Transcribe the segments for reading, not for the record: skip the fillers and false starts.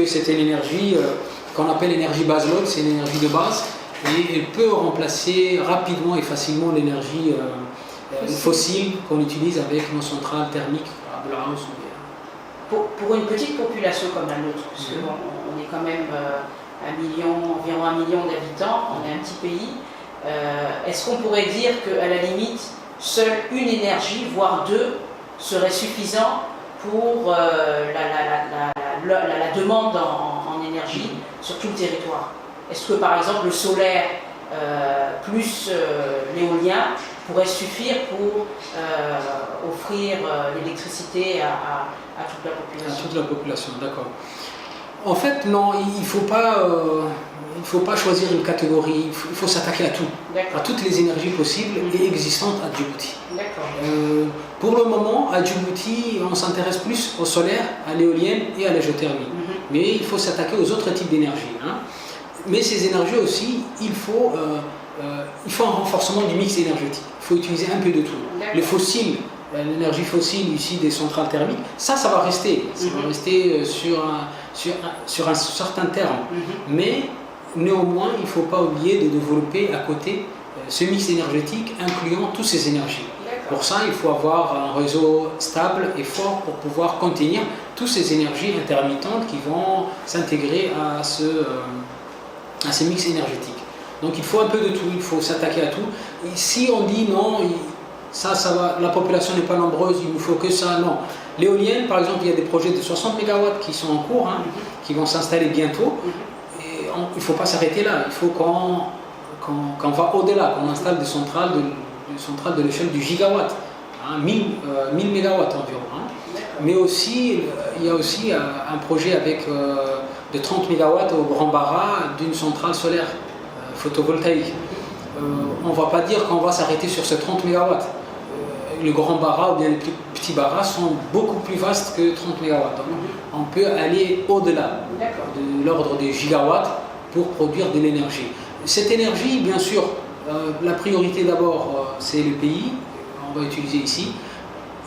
que c'est une énergie qu'on appelle l'énergie base load, c'est une énergie de base, et elle peut remplacer rapidement et facilement l'énergie fossile qu'on utilise avec nos centrales thermiques à Blaus. Pour une petite population comme la nôtre, parce qu'on est quand même environ 1 million d'habitants, on est un petit pays, est-ce qu'on pourrait dire qu'à la limite, seule une énergie, voire deux, serait suffisant pour la demande en énergie sur tout le territoire? Est-ce que par exemple le solaire plus l'éolien pourrait suffire pour offrir l'électricité à toute la population? À toute la population, d'accord. En fait, non, il ne faut pas choisir une catégorie, il faut s'attaquer à tout, à toutes les énergies possibles et existantes à Djibouti. Pour le moment, à Djibouti, on s'intéresse plus au solaire, à l'éolienne et à la géothermie. Mais il faut s'attaquer aux autres types d'énergie. Mais ces énergies aussi, il faut un renforcement du mix énergétique. Il faut utiliser un peu de tout. Les fossiles, l'énergie fossile ici des centrales thermiques, ça va rester. Ça va rester sur un certain terme. Mais néanmoins, il ne faut pas oublier de développer à côté ce mix énergétique incluant toutes ces énergies. Pour ça, il faut avoir un réseau stable et fort pour pouvoir contenir toutes ces énergies intermittentes qui vont s'intégrer à ce mix énergétique. Donc il faut un peu de tout, il faut s'attaquer à tout. Et si on dit non, ça va, la population n'est pas nombreuse, il ne faut que ça, non. L'éolienne, par exemple, il y a des projets de 60 MW qui sont en cours, qui vont s'installer bientôt. Et il ne faut pas s'arrêter là, il faut qu'on va au-delà, qu'on installe des centrales de l'échelle du gigawatt, 1000 MW environ. Mais aussi, il y a aussi un projet avec de 30 MW au Grand Barra d'une centrale solaire photovoltaïque. On ne va pas dire qu'on va s'arrêter sur ces 30 MW. Le Grand Barra ou bien les petits Barras sont beaucoup plus vastes que 30 MW. Donc, on peut aller au-delà de l'ordre des gigawatts pour produire de l'énergie. Cette énergie, bien sûr, la priorité d'abord, c'est le pays, on va utiliser ici.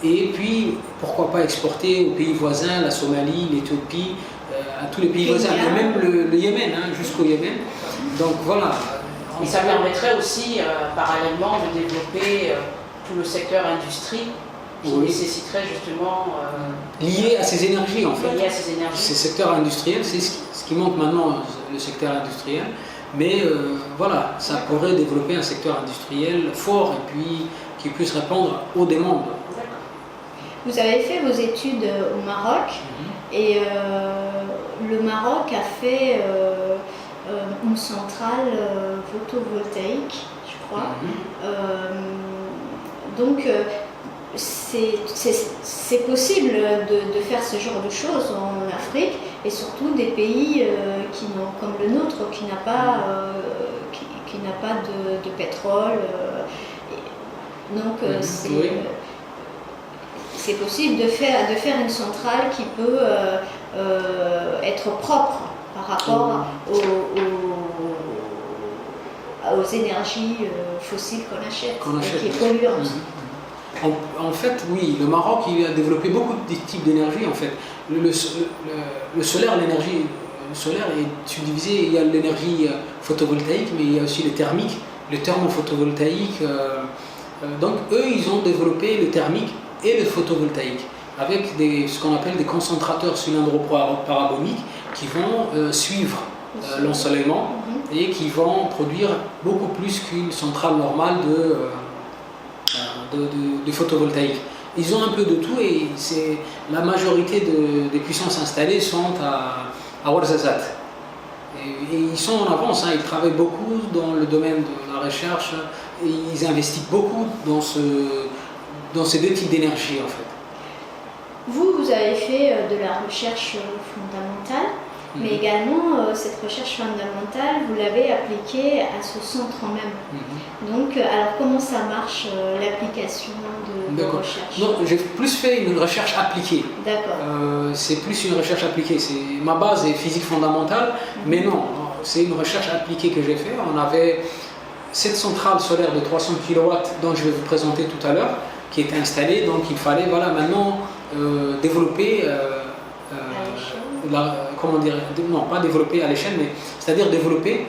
Et puis, pourquoi pas exporter aux pays voisins, la Somalie, l'Éthiopie, à tous les pays voisins, et même le Yémen, jusqu'au Yémen. Donc voilà. Et ça permettrait aussi, parallèlement, de développer tout le secteur industrie qui nécessiterait justement... lié à ces énergies, en fait. Lié à ces énergies. Ces secteurs industriels, c'est ce qui manque maintenant, le secteur industriel. Mais voilà, ça pourrait développer un secteur industriel fort et puis qui puisse répondre aux demandes. Vous avez fait vos études au Maroc et le Maroc a fait une centrale photovoltaïque, je crois. Donc c'est possible de faire ce genre de choses en Afrique et surtout des pays comme le nôtre qui n'a pas de pétrole. Donc c'est possible de faire une centrale qui peut être propre par rapport aux énergies fossiles qu'on achète, qui est polluante. En fait, oui, le Maroc il a développé beaucoup de types d'énergie. En fait, le solaire, l'énergie solaire est subdivisée. Il y a l'énergie photovoltaïque, mais il y a aussi le thermique, le thermophotovoltaïque. Donc, eux, ils ont développé le thermique et le photovoltaïque avec ce qu'on appelle des concentrateurs cylindro-paraboliques qui vont suivre l'ensoleillement et qui vont produire beaucoup plus qu'une centrale normale de photovoltaïque. Ils ont un peu de tout et la majorité des puissances installées sont à Ouarzazate. Et ils sont en avance, ils travaillent beaucoup dans le domaine de la recherche et ils investissent beaucoup dans ces deux types d'énergie en fait. Vous avez fait de la recherche fondamentale, mais également cette recherche fondamentale, vous l'avez appliquée à ce centre même. Donc, alors comment ça marche l'application de recherche? Non, j'ai plus fait une recherche appliquée. D'accord. C'est plus une recherche appliquée. Ma base est physique fondamentale, mais non, c'est une recherche appliquée que j'ai faite. On avait cette centrale solaire de 300 kW dont je vais vous présenter tout à l'heure, qui était installée, donc il fallait maintenant développer comment dire, non pas développer à l'échelle, mais c'est-à-dire développer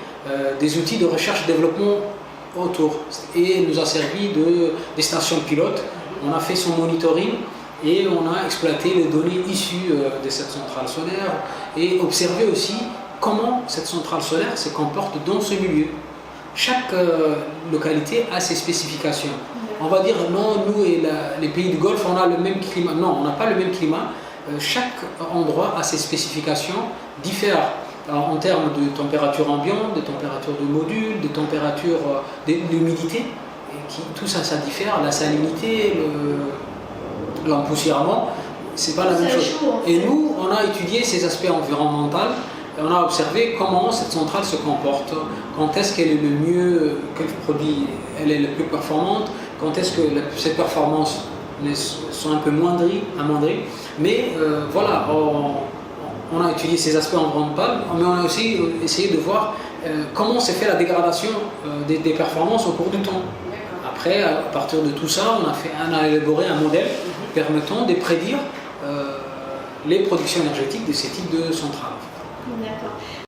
des outils de recherche-développement autour. Et nous a servi des stations pilotes. On a fait son monitoring et on a exploité les données issues de cette centrale solaire et observé aussi comment cette centrale solaire se comporte dans ce milieu. Chaque localité a ses spécifications. On va dire non, nous et les pays du Golfe, on a le même climat. Non, on n'a pas le même climat. Chaque endroit a ses spécifications, diffèrent en termes de température ambiante, de température de module, de température d'humidité. Tout ça, ça diffère. La salinité, l'empoussièrement, c'est pas la même chose. Et nous, on a étudié ces aspects environnementaux. On a observé comment cette centrale se comporte, quand est-ce qu'elle est le mieux, quel produit elle est le plus performante, quand est-ce que ces performances sont un peu amoindries. Mais voilà, on a étudié ces aspects environnementaux, mais on a aussi essayé de voir comment s'est fait la dégradation des performances au cours du temps. Après, à partir de tout ça, on a élaboré un modèle permettant de prédire les productions énergétiques de ces types de centrales. D'accord.